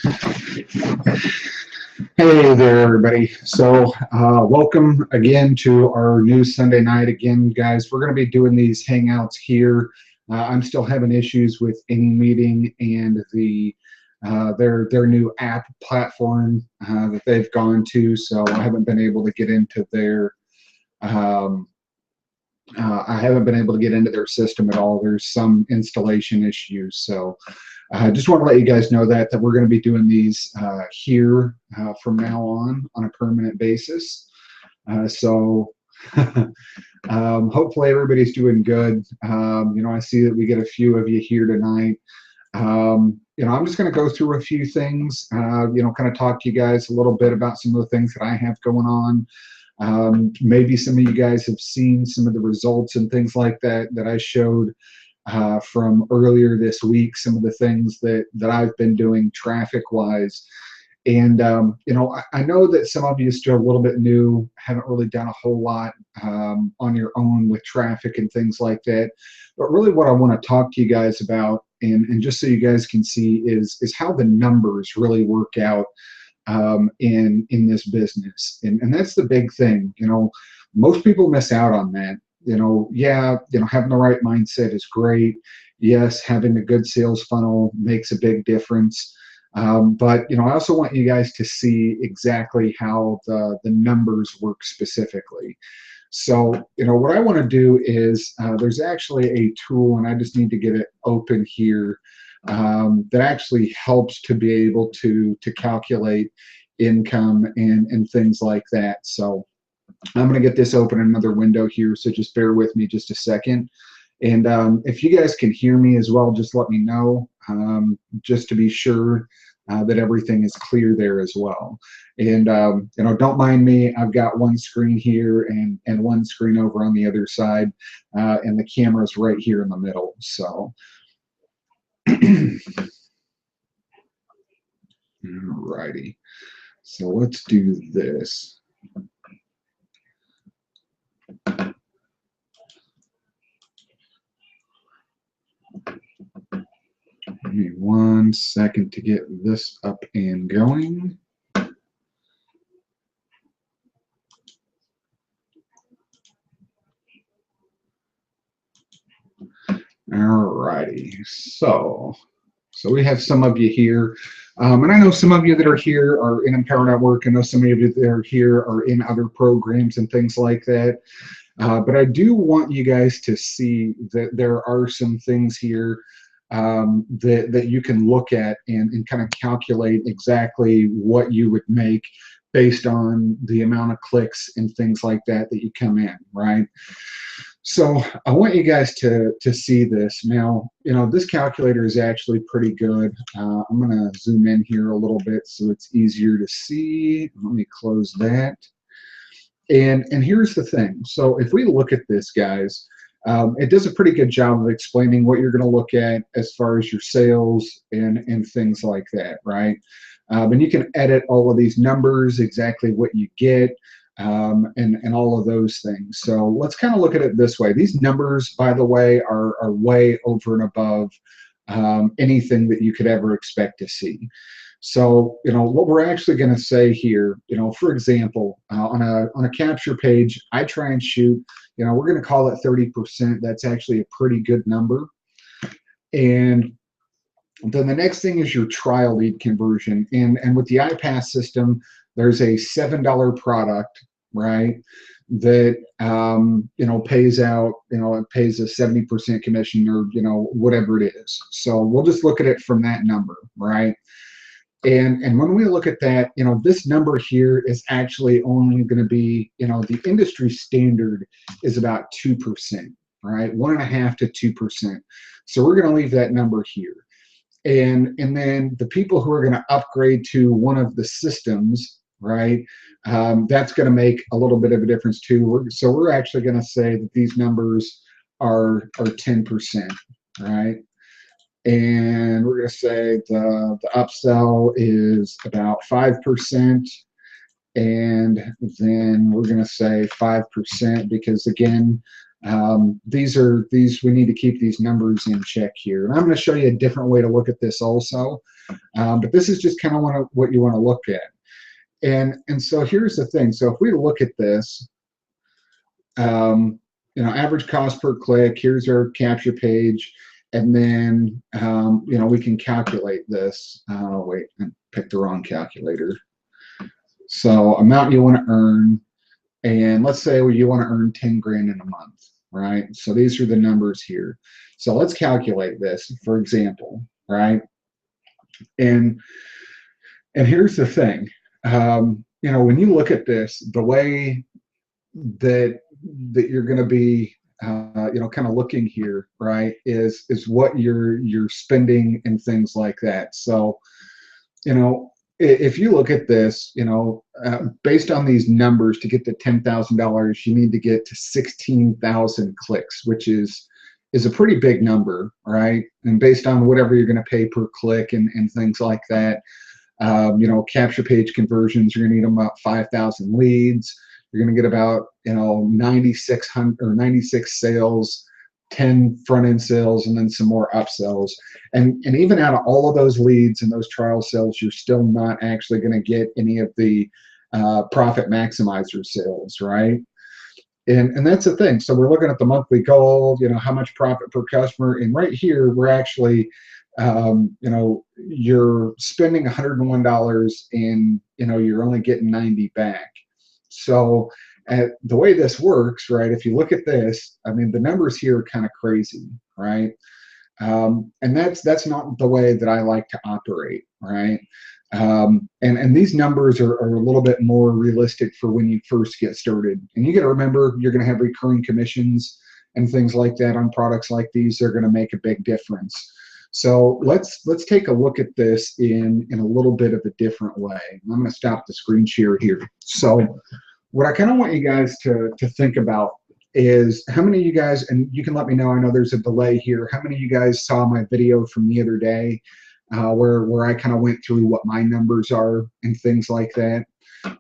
Hey there, everybody. So, welcome again to our new Sunday night. Again, guys, we're going to be doing these hangouts here. I'm still having issues with AnyMeeting and their new app platform that they've gone to. So I haven't been able to get into um, their system at all. There's some installation issues. So I just want to let you guys know that we're going to be doing these here from now on a permanent basis. So hopefully everybody's doing good. I see that we get a few of you here tonight. I'm just going to go through a few things, kind of talk to you guys a little bit about some of the things that I have going on. Maybe some of you guys have seen some of the results and things like that I showed from earlier this week, some of the things that I've been doing traffic-wise. And, I know that some of you are still a little bit new, haven't really done a whole lot on your own with traffic and things like that. But really what I want to talk to you guys about, and just so you guys can see, is how the numbers really work out in this business. And that's the big thing. Most people miss out on that. Having the right mindset is great. Yes, having a good sales funnel makes a big difference. But I also want you guys to see exactly how the numbers work specifically. So, what I want to do is there's actually a tool, and I just need to get it open here, that actually helps to be able to calculate income and things like that. So I'm going to get this open in another window here, so just bear with me just a second. And if you guys can hear me as well, just let me know, just to be sure that everything is clear there as well. And don't mind me, I've got one screen here and one screen over on the other side, and the camera's right here in the middle. So alrighty, so let's do this. Give me 1 second to get this up and going. Alrighty, so we have some of you here, and I know some of you that are here are in Empower Network. I know some of you that are here are in other programs and things like that. But I do want you guys to see that there are some things here that you can look at and kind of calculate exactly what you would make based on the amount of clicks and things like that you come in, right? So I want you guys to see this. Now, this calculator is actually pretty good. I'm going to zoom in here a little bit so it's easier to see. Let me close that. And here's the thing. So if we look at this, guys, it does a pretty good job of explaining what you're going to look at as far as your sales and things like that, right? And you can edit all of these numbers, exactly what you get, and all of those things. So let's kind of look at it this way. These numbers, by the way, are way over and above anything that you could ever expect to see. So, what we're actually going to say here, for example, on a capture page, I try and shoot, we're going to call it 30%. That's actually a pretty good number. And then the next thing is your trial lead conversion. And with the iPass system, there's a $7 product, right, that pays out, it pays a 70% commission, or whatever it is. So we'll just look at it from that number, right? And when we look at that, this number here is actually only going to be, the industry standard is about 2%, right? 1.5 to 2%. So we're going to leave that number here. And then the people who are going to upgrade to one of the systems, right, that's going to make a little bit of a difference too. So we're actually going to say that these numbers are 10%, right? And we're going to say the upsell is about 5%. And then we're going to say 5% because, again, we need to keep these numbers in check here. And I'm going to show you a different way to look at this also. But this is just kind of what you want to look at. And so here's the thing. So if we look at this, average cost per click, here's our capture page, and then, we can calculate this. Wait, I picked the wrong calculator. So amount you want to earn, and let's say you want to earn 10 grand in a month, right? So these are the numbers here. So let's calculate this, for example, right? And here's the thing, when you look at this, the way that you're going to be, kind of looking here, right, is what you're spending and things like that. So, if you look at this, based on these numbers, to get to $10,000, you need to get to 16,000 clicks, which is a pretty big number, right? And based on whatever you're going to pay per click and things like that, capture page conversions, you're going to need about 5,000 leads. You're going to get about 9,600 or 96 sales, 10 front-end sales, and then some more upsells. And even out of all of those leads and those trial sales, you're still not actually going to get any of the profit maximizer sales, right? And that's the thing. So we're looking at the monthly goal, how much profit per customer. And right here, we're actually, you're spending $101 and, you're only getting 90 back. So the way this works, right, if you look at this, I mean, the numbers here are kind of crazy, right? And that's not the way that I like to operate, right? And these numbers are a little bit more realistic for when you first get started. And you got to remember, you're going to have recurring commissions and things like that on products like these. They're going to make a big difference. So let's take a look at this in a little bit of a different way. I'm going to stop the screen share here. So what I kind of want you guys to think about is how many of you guys, and you can let me know, I know there's a delay here, how many of you guys saw my video from the other day where I kind of went through what my numbers are and things like that.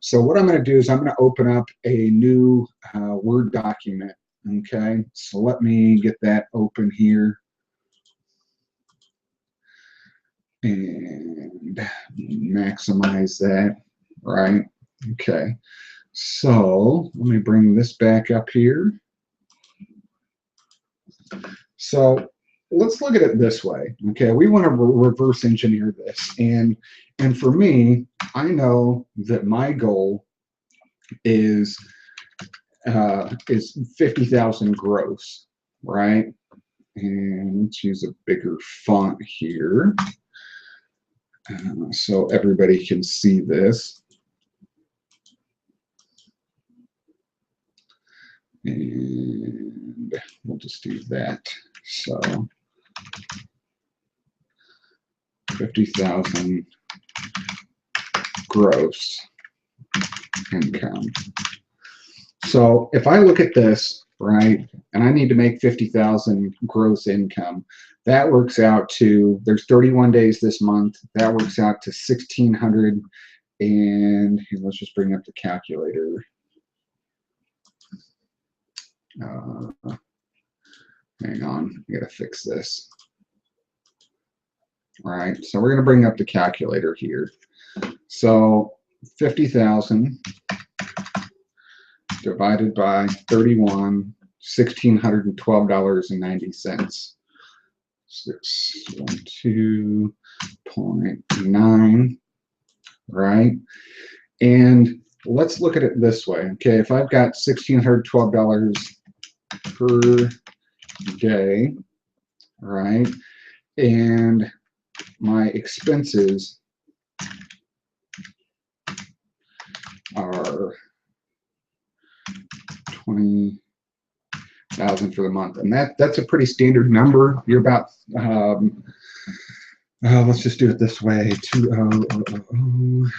So what I'm going to do is I'm going to open up a new Word document. Okay, so let me get that open here. And maximize that, right? Okay, so let me bring this back up here. So let's look at it this way. Okay, we want to reverse engineer this, and for me, I know that my goal is 50,000 gross, right? And let's use a bigger font here. So everybody can see this. And we'll just do that. So 50,000 gross income. So if I look at this, right, and I need to make 50,000 gross income, that works out to, there's 31 days this month, that works out to 1,600, and here, let's just bring up the calculator. Hang on, I gotta fix this. All right, so we're gonna bring up the calculator here. So 50,000 divided by 31, $1,612.90. 612.9, right? And let's look at it this way. Okay, if I've got $1,612 per day, right, and my expenses are 20,000 for the month, and that's a pretty standard number. You're about let's just do it this way: 2,000.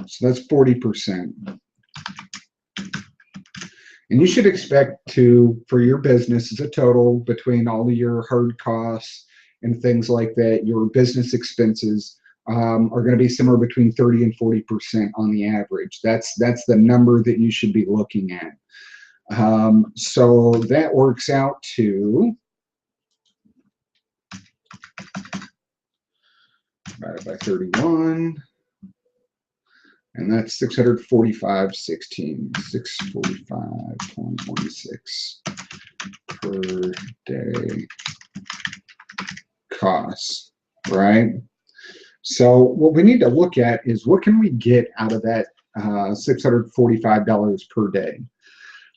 So that's 40%. And you should expect for your business as a total, between all of your hard costs and things like that, your business expenses are going to be somewhere between 30 and 40% on the average. That's the number that you should be looking at. So that works out to divided by 31. And that's 645.16, 645.16 per day costs, right? So what we need to look at is what can we get out of that $645 per day,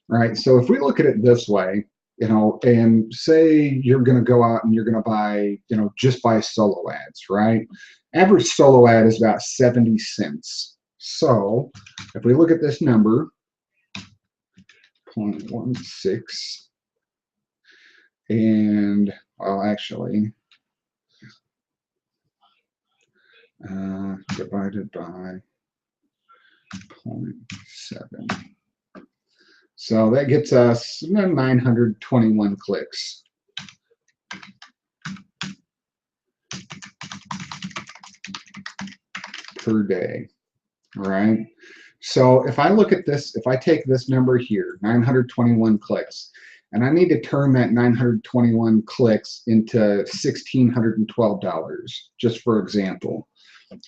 right? So if we look at it this way, you know, and say you're going to go out and you're going to buy, you know, just buy solo ads, right? Average solo ad is about 70 cents. So if we look at this number, 0.16, and well, actually, divided by 0.7. So that gets us 921 clicks. Per day, right? So if I look at this, if I take this number here, 921 clicks, and I need to turn that 921 clicks into $1,612, just for example.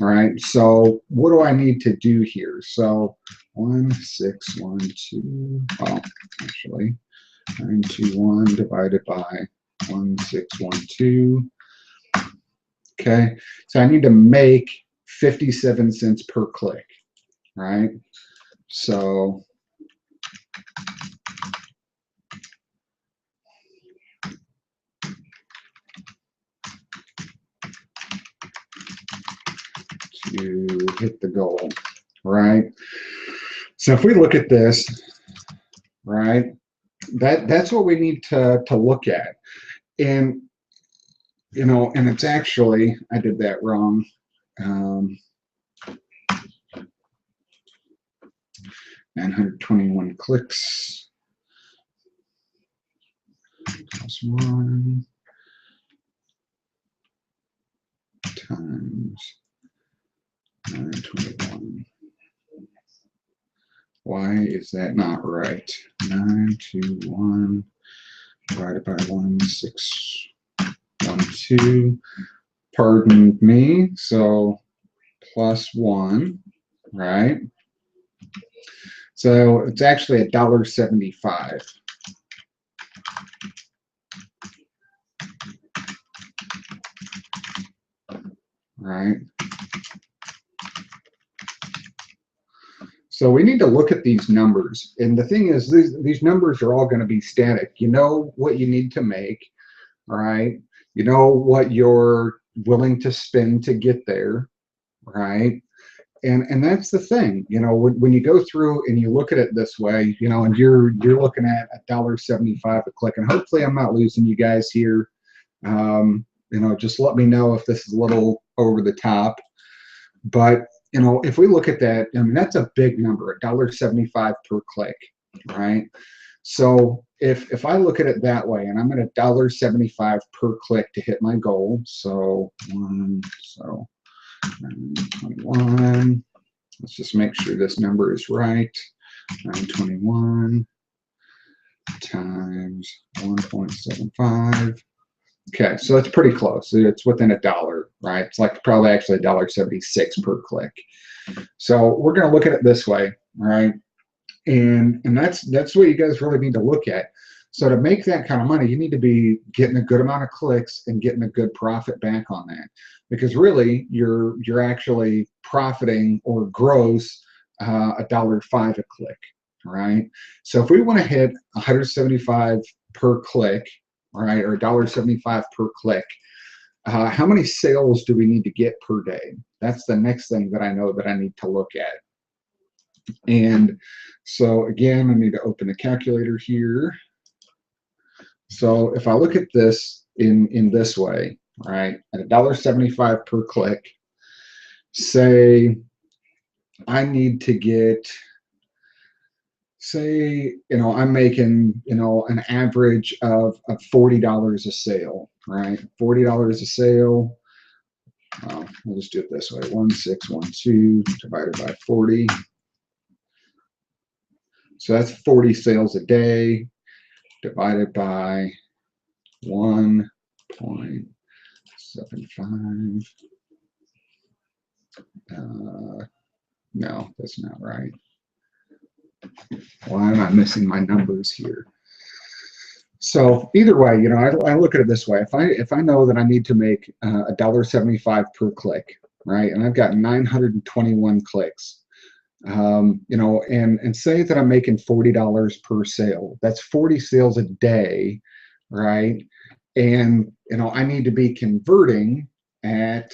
All right, so what do I need to do here? So 1612, well, actually 921 divided by 1612. Okay, so I need to make 57 cents per click, right? So to hit the goal, right? So if we look at this, right, that's what we need to look at. And you know, and it's actually, I did that wrong. 921 clicks plus 1 times 921. Why is that not right? 921 divided by 1612. Pardon me. So plus 1, right? So it's actually $1.75. Right? So we need to look at these numbers. And the thing is, these numbers are all going to be static. You know what you need to make, all right? You know what you're willing to spend to get there, right? And that's the thing, you know, when you go through and you look at it this way, you know, and you're looking at $1.75 a click, and hopefully I'm not losing you guys here. You know, just let me know if this is a little over the top. But you know, if we look at that, I mean, that's a big number, $1.75 per click, right? So if I look at it that way, and I'm at $1.75 per click to hit my goal, so 921. Let's just make sure this number is right. 921 times 1.75. Okay, so it's pretty close. It's within $1, right? It's like probably actually $1.76 per click. So we're going to look at it this way, right? And that's what you guys really need to look at. So to make that kind of money, you need to be getting a good amount of clicks and getting a good profit back on that, because really you're actually profiting or gross $1.05 a click, right? So if we want to hit 175 per click, right, or $1.75 per click, how many sales do we need to get per day? That's the next thing that I know that I need to look at. And so again, I need to open the calculator here. So if I look at this in this way, right, at $1.75 per click, say I need to get, say, you know, I'm making, you know, an average of $40 a sale, right? $40 a sale. We'll just do it this way: 1612 divided by 40. So that's 40 sales a day divided by 1.75. No, that's not right. Why am I missing my numbers here? So either way, I look at it this way. If I know that I need to make $1.75 per click, right, and I've got 921 clicks, and say that I'm making $40 per sale. That's 40 sales a day, right? And I need to be converting at.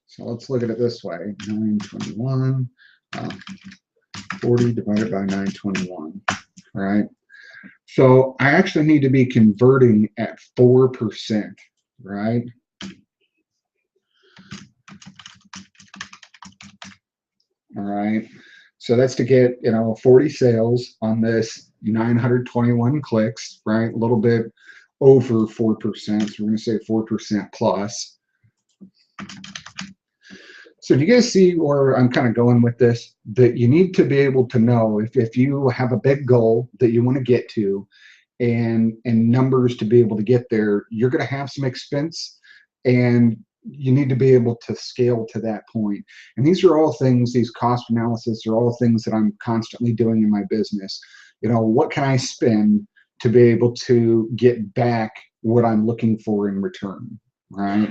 So let's look at it this way: 921, 40 divided by 921, right? So I actually need to be converting at 4%, right? All right. So that's to get, 40 sales on this 921 clicks, right? A little bit over 4%. So we're going to say 4% plus. So do you guys see where I'm kind of going with this? That you need to be able to know if you have a big goal that you want to get to and numbers to be able to get there, you're going to have some expense and you need to be able to scale to that point. And these are all things, these cost analysis are all things that I'm constantly doing in my business. What can I spend to be able to get back what I'm looking for in return, right?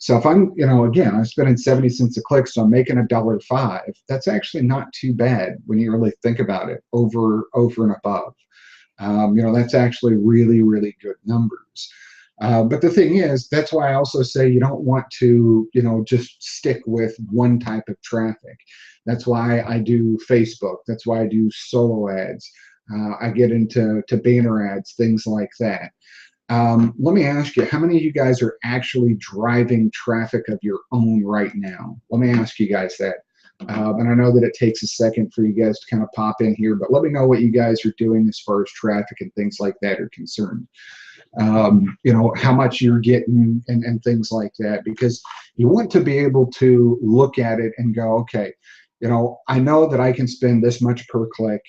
So if I'm, again, I'm spending 70 cents a click, so I'm making $1.05. That's actually not too bad when you really think about it, over and above. That's actually really, really good numbers. But the thing is, that's why I also say you don't want to, just stick with one type of traffic. That's why I do Facebook. That's why I do solo ads. I get into banner ads, things like that. Let me ask you, how many of you guys are actually driving traffic of your own right now? Let me ask you guys that. And I know that it takes a second for you guys to kind of pop in here, but let me know what you guys are doing as far as traffic and things like that are concerned. How much you're getting and things like that, because you want to be able to look at it and go, okay, I know that I can spend this much per click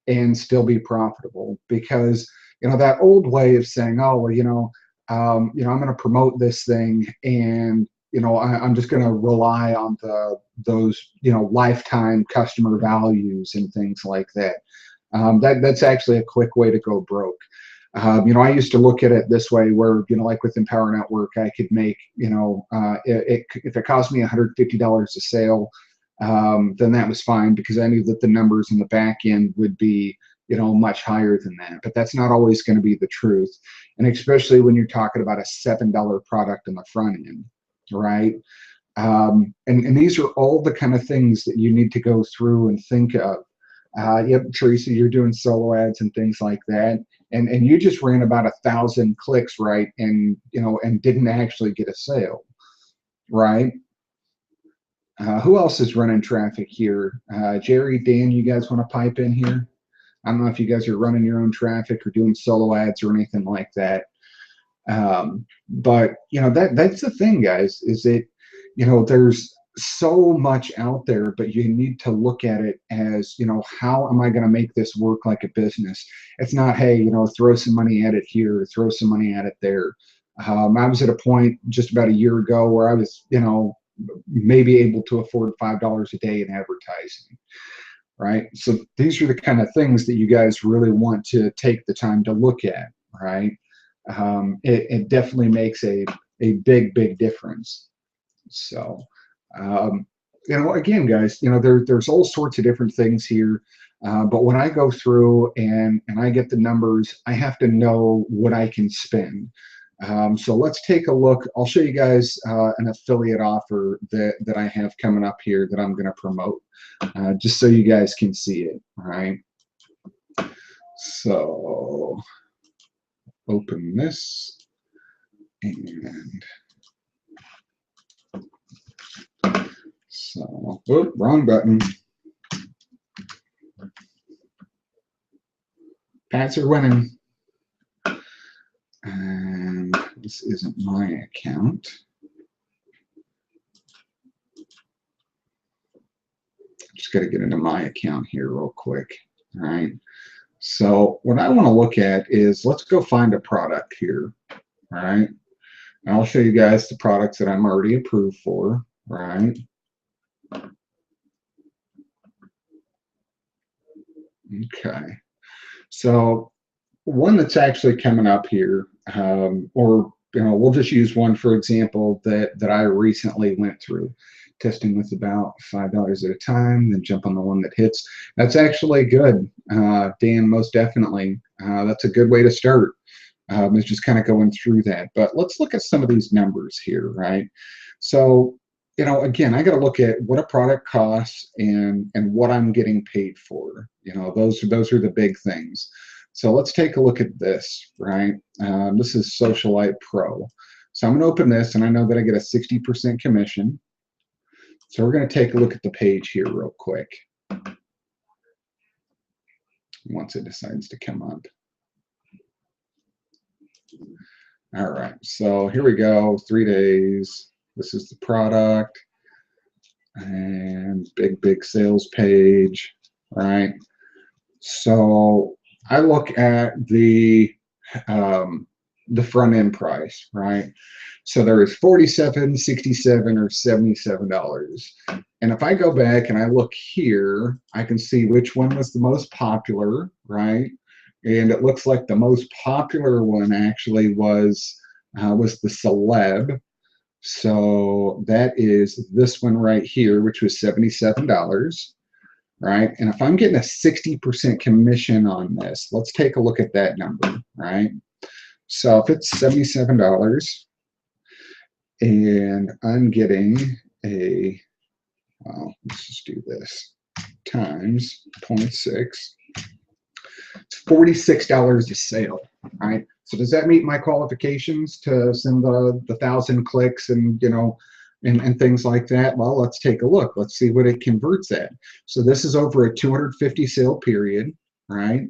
and still be profitable, because that old way of saying, oh, well, I'm going to promote this thing and I'm just going to rely on those lifetime customer values and things like that. That's actually a quick way to go broke. I used to look at it this way, where like with Empower Network, I could make if it cost me $150 a sale, then that was fine, because I knew that the numbers in the back end would be much higher than that. But that's not always going to be the truth, and especially when you're talking about a $7 product on the front end, right? And these are all the kind of things that you need to go through and think of. Yep, Teresa, you're doing solo ads and things like that, and you just ran about 1,000 clicks, right? And and didn't actually get a sale, right? Who else is running traffic here? Jerry, Dan, you guys want to pipe in here? I don't know if you guys are running your own traffic or doing solo ads or anything like that. But that's the thing, guys, is that there's so much out there, but you need to look at it as, how am I going to make this work like a business? It's not, hey, throw some money at it here, throw some money at it there. I was at a point just about a year ago where I was, maybe able to afford $5 a day in advertising, right? So these are the kind of things that you guys really want to take the time to look at, right? It definitely makes a big, big difference. So, again, guys, there's all sorts of different things here. But when I go through and I get the numbers, I have to know what I can spend. So let's take a look. I'll show you guys an affiliate offer that I have coming up here that I'm going to promote, just so you guys can see it. All right. So open this and so, oh, wrong button. Pats are winning. And this isn't my account. Just got to get into my account here real quick. All right. So what I want to look at is, let's go find a product here. All right. And I'll show you guys the products that I'm already approved for. Right. Okay. So one that's actually coming up here, or we'll just use one for example that I recently went through. Testing with about $5 at a time, then jump on the one that hits. That's actually good, Dan, most definitely. That's a good way to start. Is just kind of going through that. But let's look at some of these numbers here, right? So, again, I got to look at what a product costs and what I'm getting paid for. Those are the big things. So let's take a look at this, right? This is Socialite Pro. So I'm going to open this, and I know that I get a 60% commission. So we're going to take a look at the page here real quick once it decides to come up. All right, so here we go, 3 days. This is the product and big sales page, right? So I look at the front end price, right? So there is $47, $67, or $77. And if I go back and I look here, I can see which one was the most popular, right? And it looks like the most popular one actually was the Celeb. So that is this one right here, which was $77, right? And if I'm getting a 60% commission on this, let's take a look at that number, right? So if it's $77 and I'm getting let's just do this, times 0.6, it's $46 a sale, right? So does that meet my qualifications to send the 1,000 clicks and and things like that? Well, let's take a look. Let's see what it converts at. So this is over a 250 sale period, right?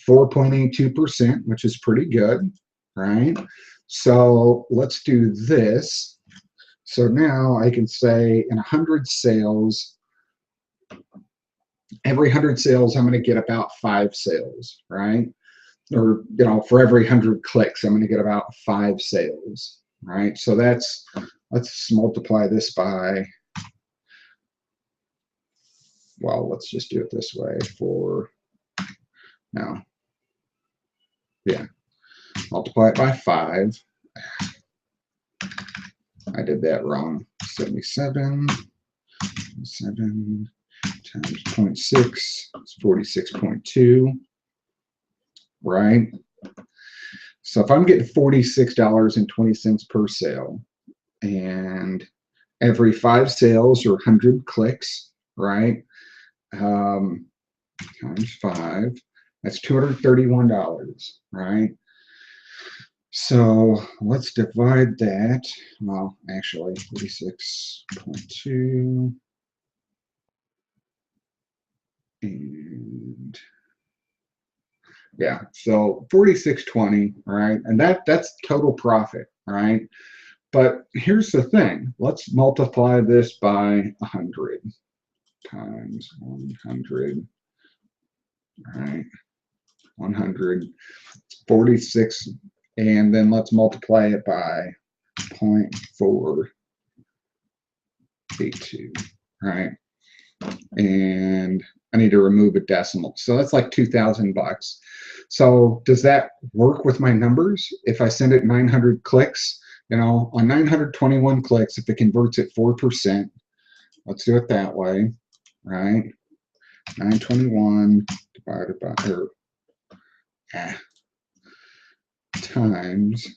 4.82%, which is pretty good, right? So let's do this. So now I can say in 100 sales, every 100 sales, I'm going to get about 5 sales, right? Or, for every 100 clicks, I'm going to get about 5 sales, right? So let's multiply this by, well, let's just do it this way multiply it by 5. I did that wrong. 77 times 0.6 is 46.2, right? So if I'm getting $46.20 per sale, and every 5 sales or 100 clicks, right? Times 5, that's $231, right? So let's divide that. Well, actually, 46.2 and yeah, so 46.20, right? And that's total profit, right? But here's the thing. Let's multiply this by 100 times 100, right? 100, 46, and then let's multiply it by 0.482, right? And I need to remove a decimal. So that's like $2,000. So does that work with my numbers? If I send it 900 clicks, on 921 clicks, if it converts at 4%, let's do it that way, right? 921 divided by, times,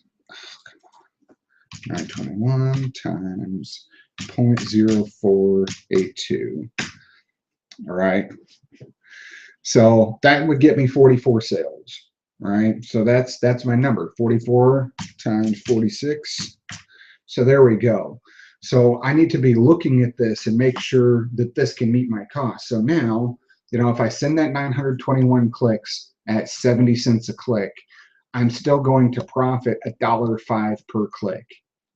921 times 0.0482. All right. So that would get me 44 sales, right? So that's my number, 44 times 46. So there we go. So I need to be looking at this and make sure that this can meet my cost. So now, if I send that 921 clicks at 70 cents a click, I'm still going to profit $1.05 per click,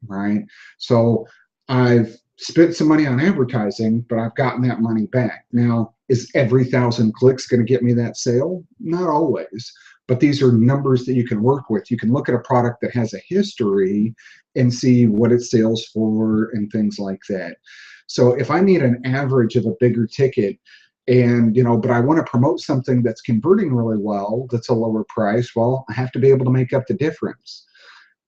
right? So I've spent some money on advertising, but I've gotten that money back. Now, is every 1,000 clicks going to get me that sale? Not always, but these are numbers that you can work with. You can look at a product that has a history and see what it sells for and things like that. So if I need an average of a bigger ticket, And, but I want to promote something that's converting really well, that's a lower price. Well, I have to be able to make up the difference.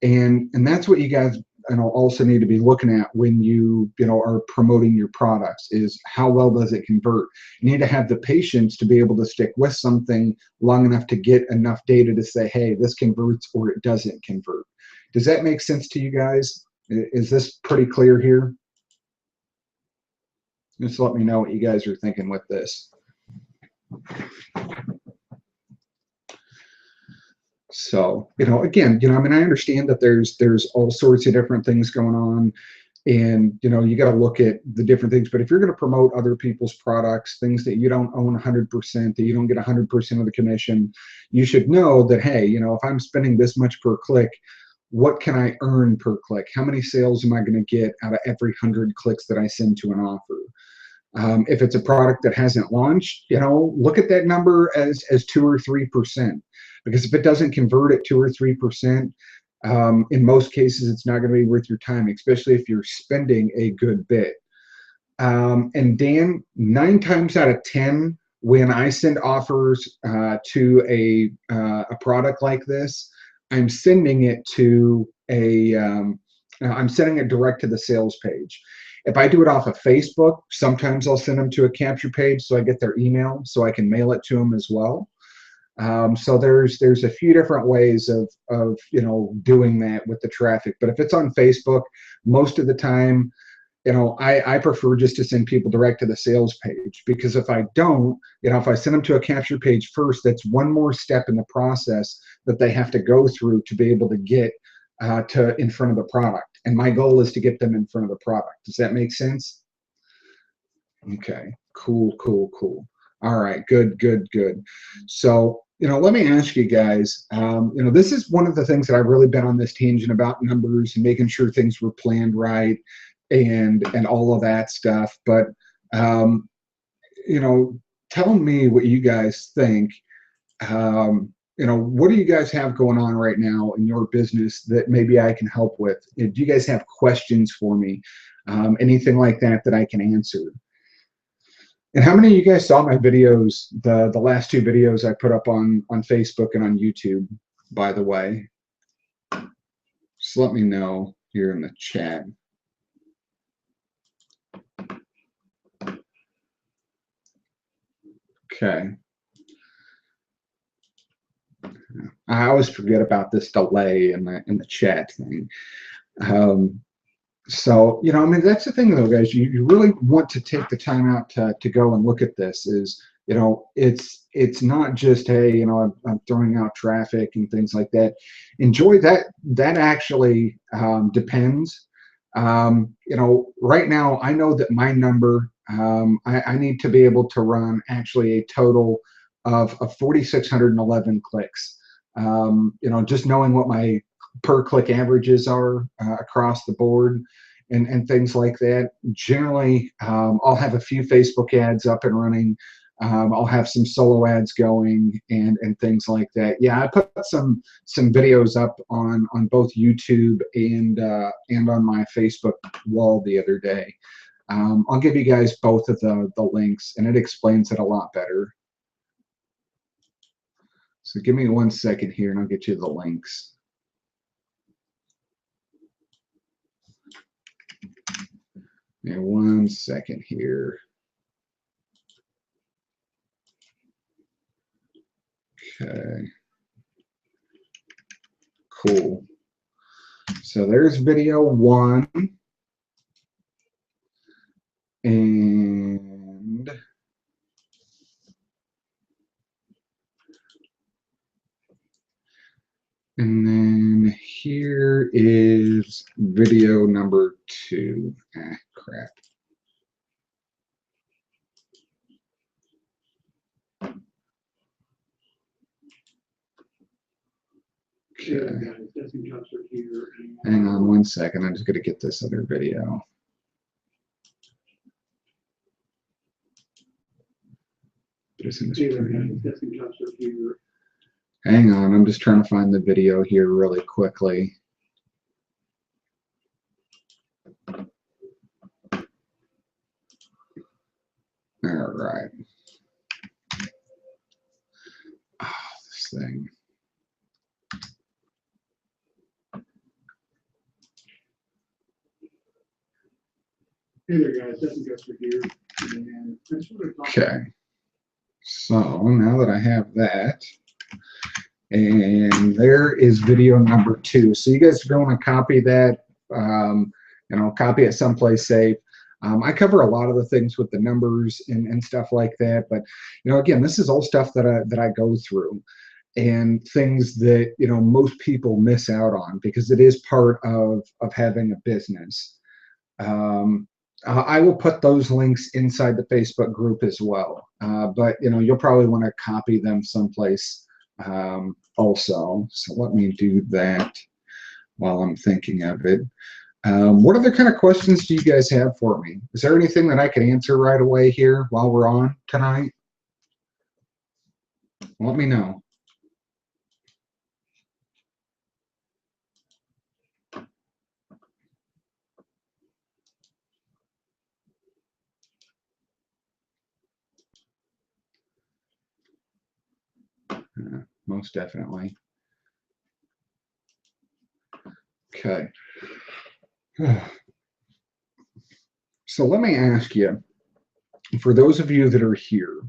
And that's what you guys also need to be looking at when you are promoting your products, is how well does it convert. You need to have the patience to be able to stick with something long enough to get enough data to say, hey, this converts or it doesn't convert. Does that make sense to you guys? Is this pretty clear here? Just let me know what you guys are thinking with this. So, again, I mean, I understand that there's all sorts of different things going on, and, you got to look at the different things. But if you're going to promote other people's products, things that you don't own 100%, that you don't get 100% of the commission, you should know that, hey, if I'm spending this much per click, what can I earn per click? How many sales am I going to get out of every 100 clicks that I send to an offer? If it's a product that hasn't launched, look at that number as 2 or 3%, because if it doesn't convert at 2 or 3%, in most cases, it's not going to be worth your time, especially if you're spending a good bit. And Dan, 9 times out of 10, when I send offers to a product like this, I'm sending it to I'm sending it direct to the sales page. If I do it off of Facebook, sometimes I'll send them to a capture page so I get their email so I can mail it to them as well. So there's a few different ways of doing that with the traffic. But if it's on Facebook, most of the time, I prefer just to send people direct to the sales page, because if I don't, if I send them to a capture page first, that's one more step in the process that they have to go through to be able to get to in front of the product. And my goal is to get them in front of the product. Does that make sense? Okay, cool. All right, good. So, let me ask you guys, this is one of the things that I've really been on this tangent about numbers and making sure things were planned right and all of that stuff. But, tell me what you guys think. What do you guys have going on right now in your business that maybe I can help with? Do you guys have questions for me? Anything like that I can answer? And how many of you guys saw my videos, the last 2 videos I put up on Facebook and on YouTube, by the way? Just let me know here in the chat. Okay. I always forget about this delay in the chat thing. So, I mean, that's the thing though, guys, you really want to take the time out to go and look at this. Is, it's not just, hey, I'm throwing out traffic and things like that. Enjoy that. That actually depends. Right now, I know that my number, I need to be able to run actually a total of 4,611 clicks. Just knowing what my per click averages are across the board and things like that. Generally, I'll have a few Facebook ads up and running. I'll have some solo ads going and things like that. Yeah, I put some videos up on both YouTube and on my Facebook wall the other day. I'll give you guys both of the links, and it explains it a lot better. So give me 1 second here, and I'll get you the links. Yeah, 1 second here. Okay. Cool. So there's video 1. And then here is video number 2. Ah, crap. Okay. Hang on 1 second. I'm just going to get this other video. Hang on. I'm just trying to find the video here really quickly. All right. thing. Hey there, guys. Justin Guster here. And I just wanted to talk Okay. So now that I have that, and there is video number 2. So you guys are going to copy that, copy it someplace safe. I cover a lot of the things with the numbers and stuff like that, but again, this is all stuff that I go through, and things that most people miss out on because it is part of having a business. I will put those links inside the Facebook group as well, but you'll probably want to copy them someplace also. So let me do that while I'm thinking of it. What other kind of questions do you guys have for me? Is there anything that I can answer right away here while we're on tonight? Let me know. Most definitely. Okay. So let me ask you, for those of you that are here,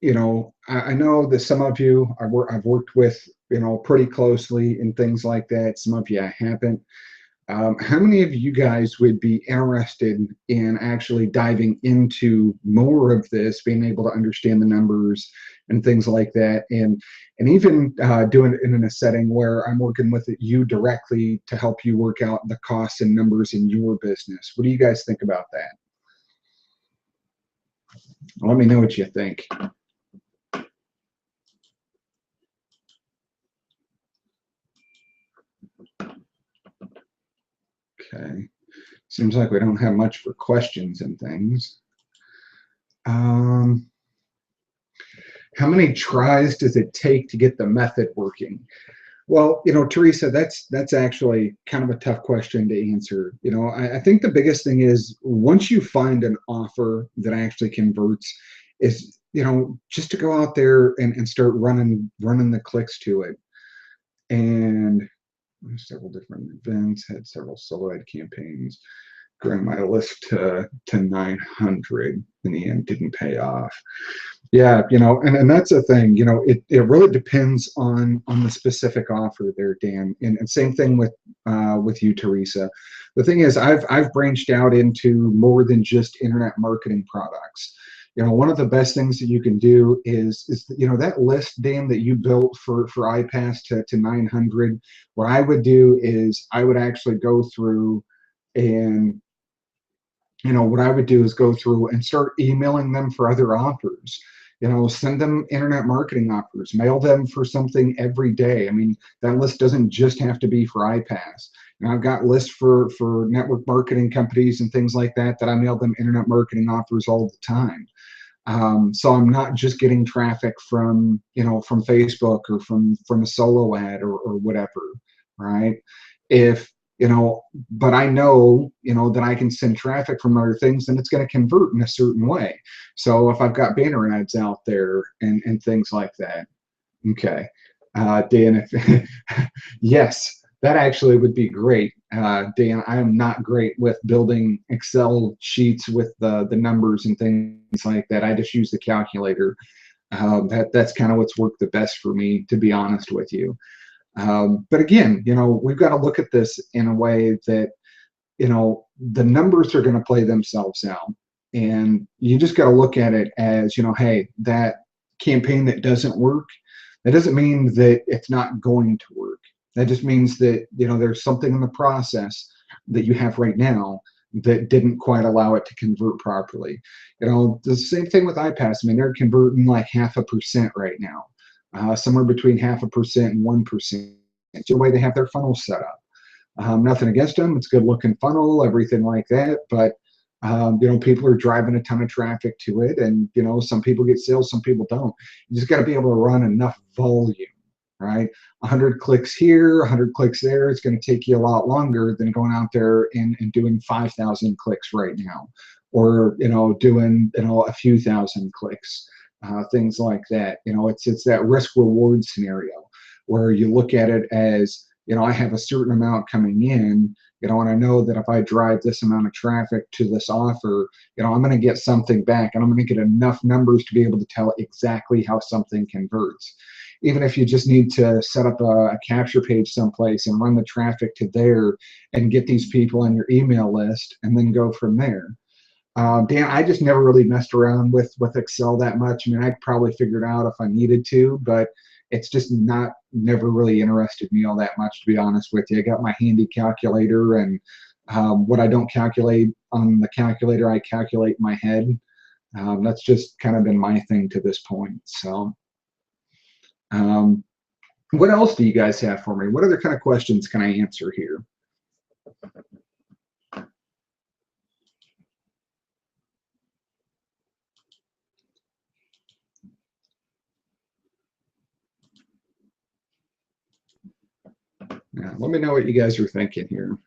I know that some of you I've worked with, pretty closely and things like that. Some of you I haven't. How many of you guys would be interested in actually diving into more of this, being able to understand the numbers and things like that, and even doing it in a setting where I'm working with you directly to help you work out the costs and numbers in your business? What do you guys think about that? Let me know what you think. Okay. Seems like we don't have much for questions and things. How many tries does it take to get the method working? Well, Teresa, that's actually kind of a tough question to answer. I think the biggest thing is once you find an offer that actually converts, is just to go out there and start running the clicks to it. And several different events, had several solo ad campaigns, growing my list to 900. In the end, didn't pay off. Yeah, and that's the thing. It really depends on the specific offer there, Dan. And same thing with you, Teresa. The thing is, I've branched out into more than just internet marketing products. One of the best things that you can do is that list, Dan, that you built for iPass to 900. What I would do is I would actually go through and what I would do is go through and start emailing them for other offers. Send them internet marketing offers, mail them for something every day. I mean, that list doesn't just have to be for iPass. I've got lists for network marketing companies and things like that I mail them internet marketing offers all the time. So I'm not just getting traffic from Facebook or from a solo ad or whatever, right? But I know, that I can send traffic from other things and it's going to convert in a certain way. So if I've got banner ads out there and things like that. Okay. Dan, yes, that actually would be great. Dan, I am not great with building Excel sheets with the numbers and things like that. I just use the calculator. That's kind of what's worked the best for me, to be honest with you. But again, we've got to look at this in a way that, the numbers are going to play themselves out. And you just got to look at it as, hey, that campaign that doesn't work, that doesn't mean that it's not going to work. That just means that, there's something in the process that you have right now that didn't quite allow it to convert properly. The same thing with iPass. I mean, they're converting like 0.5% right now. Somewhere between 0.5% and 1%. It's the way they have their funnel set up. Nothing against them. It's a good looking funnel, everything like that. But, people are driving a ton of traffic to it. And, some people get sales, some people don't. You just got to be able to run enough volume, right? 100 clicks here, 100 clicks there. It's going to take you a lot longer than going out there and doing 5,000 clicks right now. Or, doing, a few thousand clicks. things like that. It's that risk reward scenario where you look at it as, I have a certain amount coming in, and I know that if I drive this amount of traffic to this offer, I'm going to get something back, and I'm going to get enough numbers to be able to tell exactly how something converts. Even if you just need to set up a capture page someplace and run the traffic to there and get these people on your email list and then go from there. Dan, I just never really messed around with Excel that much. I mean, I'd probably figure it out if I needed to, but it's just never really interested me all that much, to be honest with you. I got my handy calculator, and what I don't calculate on the calculator, I calculate in my head. That's just kind of been my thing to this point. So what else do you guys have for me? What other kind of questions can I answer here? Yeah, let me know what you guys are thinking here.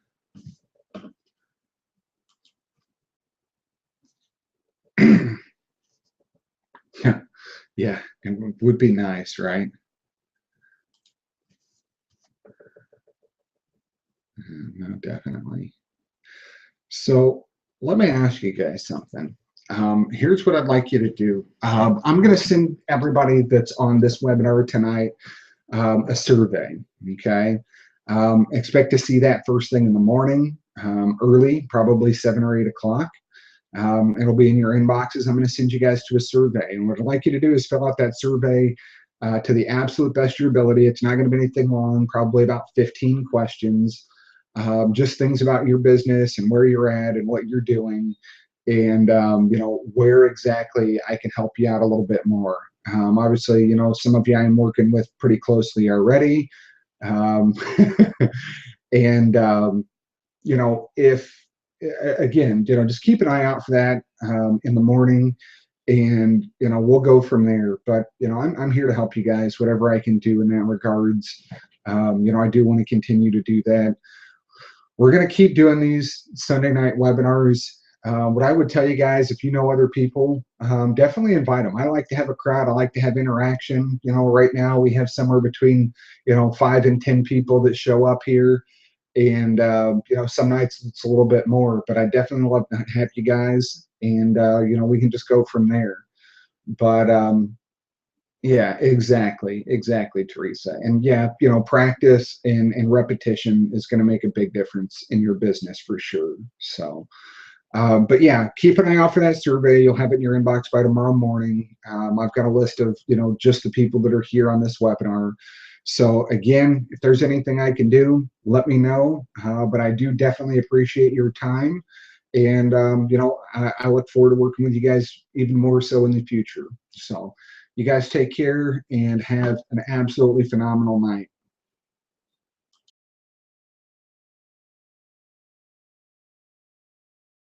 Yeah, it would be nice, right? No, definitely. So let me ask you guys something. Here's what I'd like you to do. I'm going to send everybody that's on this webinar tonight a survey, okay? Expect to see that first thing in the morning, early, probably 7 or 8 o'clock. It'll be in your inboxes. I'm going to send you guys to a survey. And what I'd like you to do is fill out that survey to the absolute best of your ability. It's not going to be anything long, probably about 15 questions. Just things about your business and where you're at and what you're doing, and where exactly I can help you out a little bit more. Obviously, some of you I'm working with pretty closely already, and if again, just keep an eye out for that in the morning, and we'll go from there. But I'm here to help you guys, whatever I can do in that regards. I do want to continue to do that. We're going to keep doing these Sunday night webinars. What I would tell you guys, if you know other people, definitely invite them. I like to have a crowd. I like to have interaction. Right now we have somewhere between 5 and 10 people that show up here, and some nights it's a little bit more. But I definitely love to have you guys, and we can just go from there. But yeah, exactly, Teresa. And yeah, practice and repetition is going to make a big difference in your business for sure. So, but yeah, keep an eye out for that survey. You'll have it in your inbox by tomorrow morning. I've got a list of, just the people that are here on this webinar. So again, if there's anything I can do, let me know. But I do definitely appreciate your time. And, I look forward to working with you guys even more so in the future. So you guys take care and have an absolutely phenomenal night.